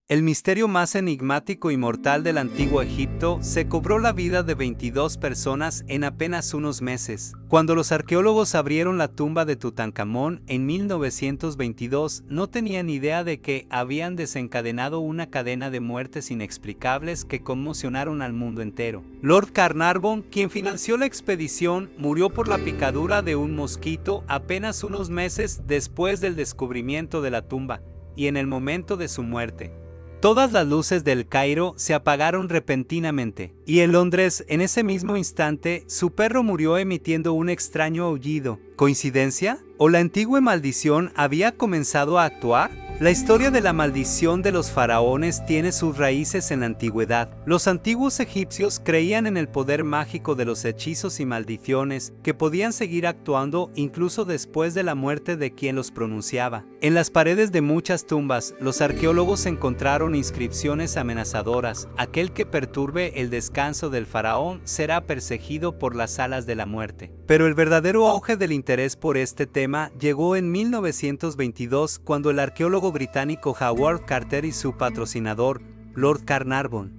El misterio más enigmático y mortal del antiguo Egipto se cobró la vida de 22 personas en apenas unos meses. Cuando los arqueólogos abrieron la tumba de Tutankamón en 1922, no tenían idea de que habían desencadenado una cadena de muertes inexplicables que conmocionaron al mundo entero. Lord Carnarvon, quien financió la expedición, murió por la picadura de un mosquito apenas unos meses después del descubrimiento de la tumba, y en el momento de su muerte, todas las luces del Cairo se apagaron repentinamente, y en Londres, en ese mismo instante, su perro murió emitiendo un extraño aullido. ¿Coincidencia? ¿O la antigua maldición había comenzado a actuar? La historia de la maldición de los faraones tiene sus raíces en la antigüedad. Los antiguos egipcios creían en el poder mágico de los hechizos y maldiciones que podían seguir actuando incluso después de la muerte de quien los pronunciaba. En las paredes de muchas tumbas, los arqueólogos encontraron inscripciones amenazadoras. Aquel que perturbe el descanso del faraón será perseguido por las alas de la muerte. Pero el verdadero auge del interés por este tema llegó en 1922 cuando el arqueólogo británico Howard Carter y su patrocinador, Lord Carnarvon,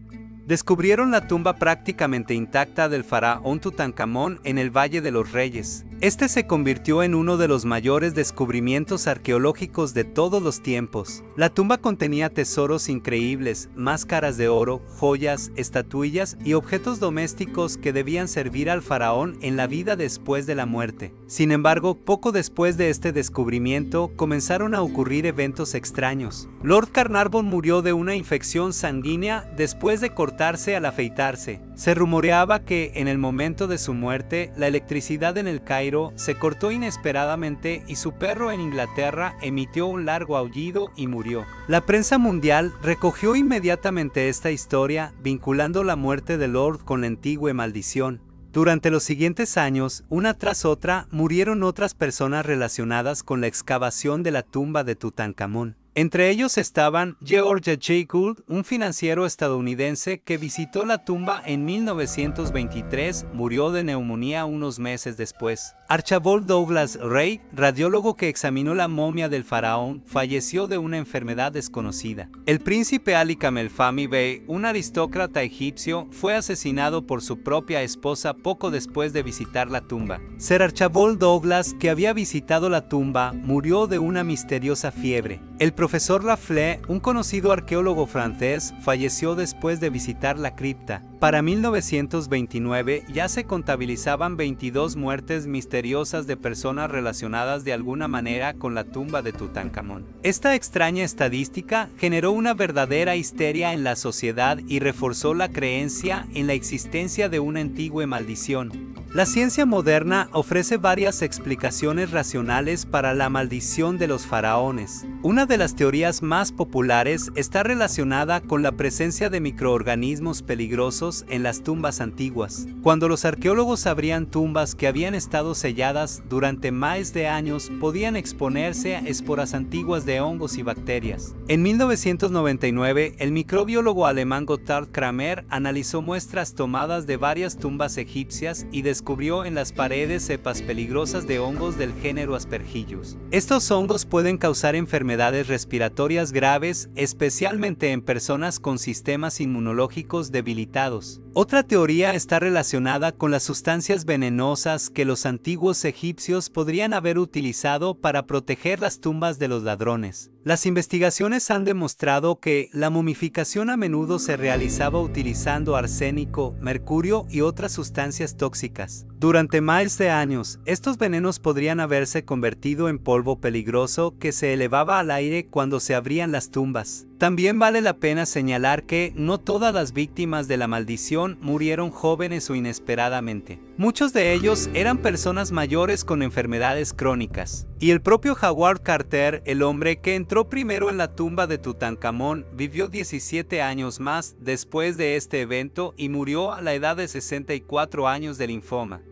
descubrieron la tumba prácticamente intacta del faraón Tutankamón en el Valle de los Reyes. Este se convirtió en uno de los mayores descubrimientos arqueológicos de todos los tiempos. La tumba contenía tesoros increíbles, máscaras de oro, joyas, estatuillas y objetos domésticos que debían servir al faraón en la vida después de la muerte. Sin embargo, poco después de este descubrimiento, comenzaron a ocurrir eventos extraños. Lord Carnarvon murió de una infección sanguínea después de cortarse al afeitarse. Se rumoreaba que, en el momento de su muerte, la electricidad en el Cairo se cortó inesperadamente y su perro en Inglaterra emitió un largo aullido y murió. La prensa mundial recogió inmediatamente esta historia, vinculando la muerte de Lord con la antigua maldición. Durante los siguientes años, una tras otra, murieron otras personas relacionadas con la excavación de la tumba de Tutankamón. Entre ellos estaban George J. Gould, un financiero estadounidense que visitó la tumba en 1923, murió de neumonía unos meses después. Archibald Douglas Ray, radiólogo que examinó la momia del faraón, falleció de una enfermedad desconocida. El príncipe Ali Kamel Fahmy Bey, un aristócrata egipcio, fue asesinado por su propia esposa poco después de visitar la tumba. Sir Archibald Douglas, que había visitado la tumba, murió de una misteriosa fiebre. El profesor Lafleur, un conocido arqueólogo francés, falleció después de visitar la cripta. Para 1929 ya se contabilizaban 22 muertes misteriosas de personas relacionadas de alguna manera con la tumba de Tutankamón. Esta extraña estadística generó una verdadera histeria en la sociedad y reforzó la creencia en la existencia de una antigua maldición. La ciencia moderna ofrece varias explicaciones racionales para la maldición de los faraones. Una de las teorías más populares está relacionada con la presencia de microorganismos peligrosos en las tumbas antiguas. Cuando los arqueólogos abrían tumbas que habían estado selladas durante más de años, podían exponerse a esporas antiguas de hongos y bacterias. En 1999, el microbiólogo alemán Gotthard Kramer analizó muestras tomadas de varias tumbas egipcias y descubrió en las paredes cepas peligrosas de hongos del género Aspergillus. Estos hongos pueden causar enfermedades respiratorias graves, especialmente en personas con sistemas inmunológicos debilitados. Otra teoría está relacionada con las sustancias venenosas que los antiguos egipcios podrían haber utilizado para proteger las tumbas de los ladrones. Las investigaciones han demostrado que la momificación a menudo se realizaba utilizando arsénico, mercurio y otras sustancias tóxicas. Durante miles de años, estos venenos podrían haberse convertido en polvo peligroso que se elevaba al aire cuando se abrían las tumbas. También vale la pena señalar que no todas las víctimas de la maldición murieron jóvenes o inesperadamente. Muchos de ellos eran personas mayores con enfermedades crónicas. Y el propio Howard Carter, el hombre que entró primero en la tumba de Tutankamón, vivió 17 años más después de este evento y murió a la edad de 64 años de linfoma,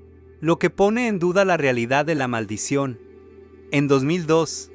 lo que pone en duda la realidad de la maldición. En 2002,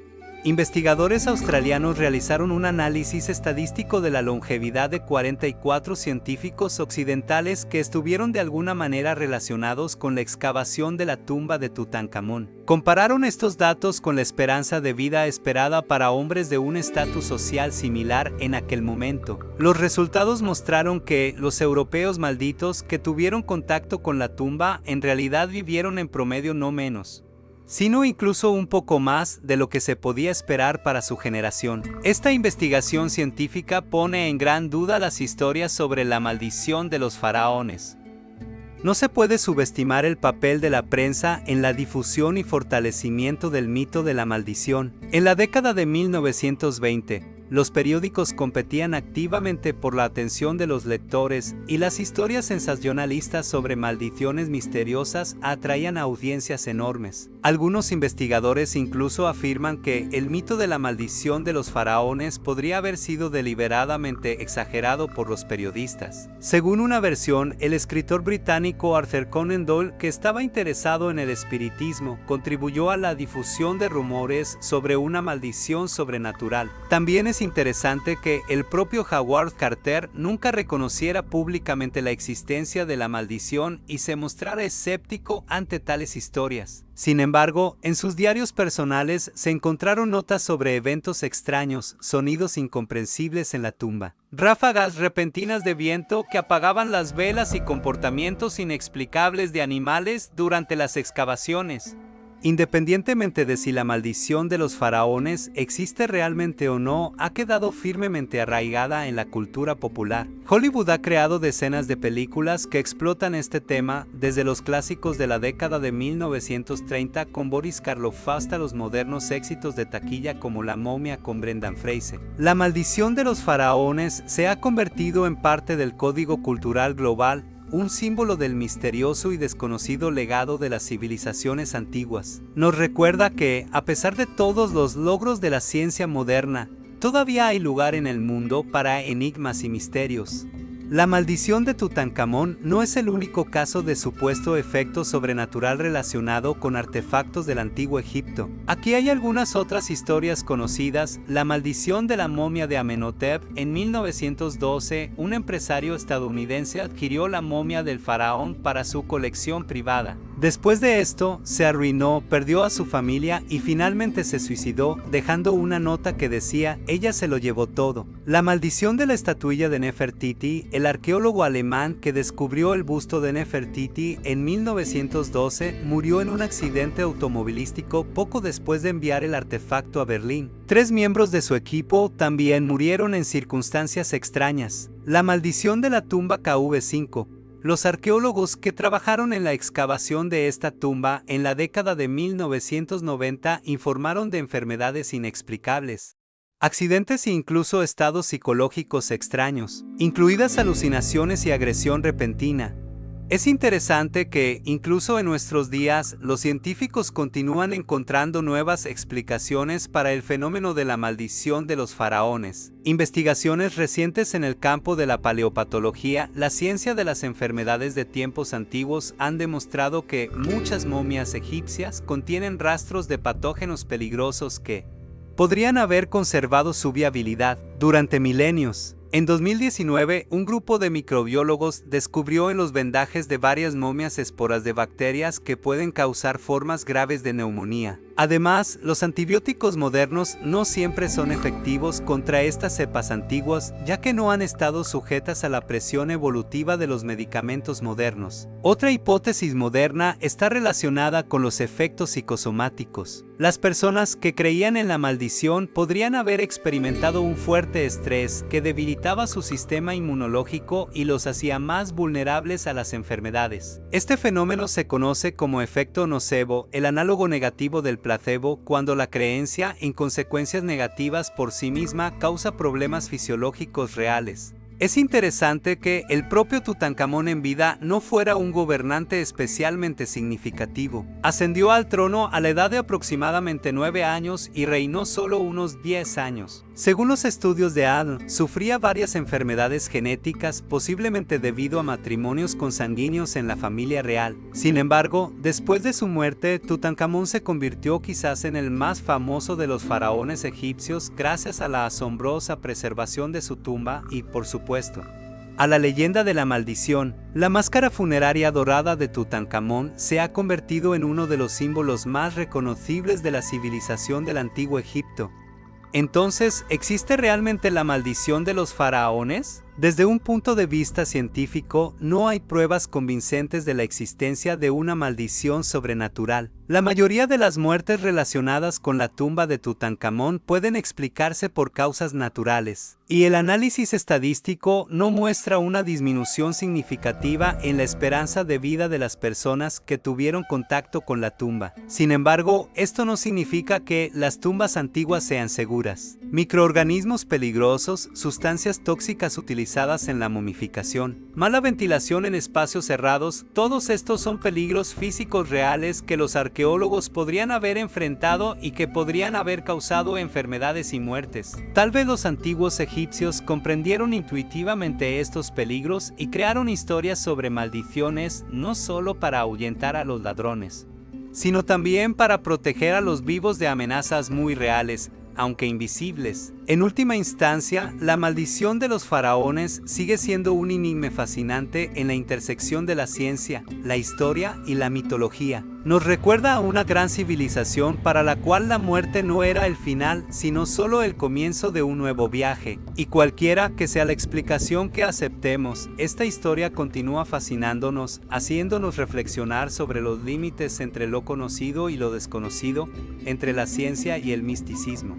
Investigadores australianos realizaron un análisis estadístico de la longevidad de 44 científicos occidentales que estuvieron de alguna manera relacionados con la excavación de la tumba de Tutankamón. Compararon estos datos con la esperanza de vida esperada para hombres de un estatus social similar en aquel momento. Los resultados mostraron que los europeos malditos que tuvieron contacto con la tumba en realidad vivieron en promedio no menos, sino incluso un poco más de lo que se podía esperar para su generación. Esta investigación científica pone en gran duda las historias sobre la maldición de los faraones. No se puede subestimar el papel de la prensa en la difusión y fortalecimiento del mito de la maldición. En la década de 1920, los periódicos competían activamente por la atención de los lectores y las historias sensacionalistas sobre maldiciones misteriosas atraían a audiencias enormes. Algunos investigadores incluso afirman que el mito de la maldición de los faraones podría haber sido deliberadamente exagerado por los periodistas. Según una versión, el escritor británico Arthur Conan Doyle, que estaba interesado en el espiritismo, contribuyó a la difusión de rumores sobre una maldición sobrenatural. También es interesante que el propio Howard Carter nunca reconociera públicamente la existencia de la maldición y se mostrara escéptico ante tales historias. Sin embargo, en sus diarios personales se encontraron notas sobre eventos extraños, sonidos incomprensibles en la tumba, ráfagas repentinas de viento que apagaban las velas y comportamientos inexplicables de animales durante las excavaciones. Independientemente de si la maldición de los faraones existe realmente o no, ha quedado firmemente arraigada en la cultura popular. Hollywood ha creado decenas de películas que explotan este tema, desde los clásicos de la década de 1930 con Boris Karloff hasta los modernos éxitos de taquilla como La momia con Brendan Fraser. La maldición de los faraones se ha convertido en parte del código cultural global, un símbolo del misterioso y desconocido legado de las civilizaciones antiguas. Nos recuerda que, a pesar de todos los logros de la ciencia moderna, todavía hay lugar en el mundo para enigmas y misterios. La maldición de Tutankamón no es el único caso de supuesto efecto sobrenatural relacionado con artefactos del antiguo Egipto. Aquí hay algunas otras historias conocidas. La maldición de la momia de Amenhotep. En 1912, un empresario estadounidense adquirió la momia del faraón para su colección privada. Después de esto, se arruinó, perdió a su familia y finalmente se suicidó, dejando una nota que decía: "Ella se lo llevó todo". La maldición de la estatuilla de Nefertiti. El arqueólogo alemán que descubrió el busto de Nefertiti en 1912 murió en un accidente automovilístico poco después de enviar el artefacto a Berlín. 3 miembros de su equipo también murieron en circunstancias extrañas. La maldición de la tumba KV5. Los arqueólogos que trabajaron en la excavación de esta tumba en la década de 1990 informaron de enfermedades inexplicables, accidentes e incluso estados psicológicos extraños, incluidas alucinaciones y agresión repentina. Es interesante que, incluso en nuestros días, los científicos continúan encontrando nuevas explicaciones para el fenómeno de la maldición de los faraones. Investigaciones recientes en el campo de la paleopatología, la ciencia de las enfermedades de tiempos antiguos, han demostrado que muchas momias egipcias contienen rastros de patógenos peligrosos que podrían haber conservado su viabilidad durante milenios. En 2019, un grupo de microbiólogos descubrió en los vendajes de varias momias esporas de bacterias que pueden causar formas graves de neumonía. Además, los antibióticos modernos no siempre son efectivos contra estas cepas antiguas, ya que no han estado sujetas a la presión evolutiva de los medicamentos modernos. Otra hipótesis moderna está relacionada con los efectos psicosomáticos. Las personas que creían en la maldición podrían haber experimentado un fuerte estrés que debilitaba su sistema inmunológico y los hacía más vulnerables a las enfermedades. Este fenómeno se conoce como efecto nocebo, el análogo negativo del placebo, cuando la creencia en consecuencias negativas por sí misma causa problemas fisiológicos reales. Es interesante que el propio Tutankamón en vida no fuera un gobernante especialmente significativo. Ascendió al trono a la edad de aproximadamente 9 años y reinó solo unos 10 años. Según los estudios de Adl, sufría varias enfermedades genéticas, posiblemente debido a matrimonios consanguíneos en la familia real. Sin embargo, después de su muerte, Tutankamón se convirtió quizás en el más famoso de los faraones egipcios gracias a la asombrosa preservación de su tumba y, por supuesto, a la leyenda de la maldición. La máscara funeraria dorada de Tutankamón se ha convertido en uno de los símbolos más reconocibles de la civilización del antiguo Egipto. Entonces, ¿existe realmente la maldición de los faraones? Desde un punto de vista científico, no hay pruebas convincentes de la existencia de una maldición sobrenatural. La mayoría de las muertes relacionadas con la tumba de Tutankamón pueden explicarse por causas naturales, y el análisis estadístico no muestra una disminución significativa en la esperanza de vida de las personas que tuvieron contacto con la tumba. Sin embargo, esto no significa que las tumbas antiguas sean seguras. Microorganismos peligrosos, sustancias tóxicas utilizadas en la momificación, mala ventilación en espacios cerrados, todos estos son peligros físicos reales que los arqueólogos podrían haber enfrentado y que podrían haber causado enfermedades y muertes. Tal vez los antiguos egipcios comprendieron intuitivamente estos peligros y crearon historias sobre maldiciones no solo para ahuyentar a los ladrones, sino también para proteger a los vivos de amenazas muy reales, aunque invisibles. En última instancia, la maldición de los faraones sigue siendo un enigma fascinante en la intersección de la ciencia, la historia y la mitología. Nos recuerda a una gran civilización para la cual la muerte no era el final, sino solo el comienzo de un nuevo viaje. Y cualquiera que sea la explicación que aceptemos, esta historia continúa fascinándonos, haciéndonos reflexionar sobre los límites entre lo conocido y lo desconocido, entre la ciencia y el misticismo,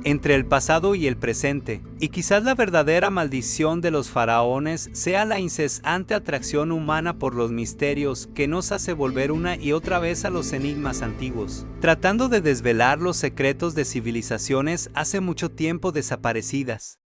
entre el pasado y el presente. Y quizás la verdadera maldición de los faraones sea la incesante atracción humana por los misterios que nos hace volver una y otra vez a los enigmas antiguos, tratando de desvelar los secretos de civilizaciones hace mucho tiempo desaparecidas.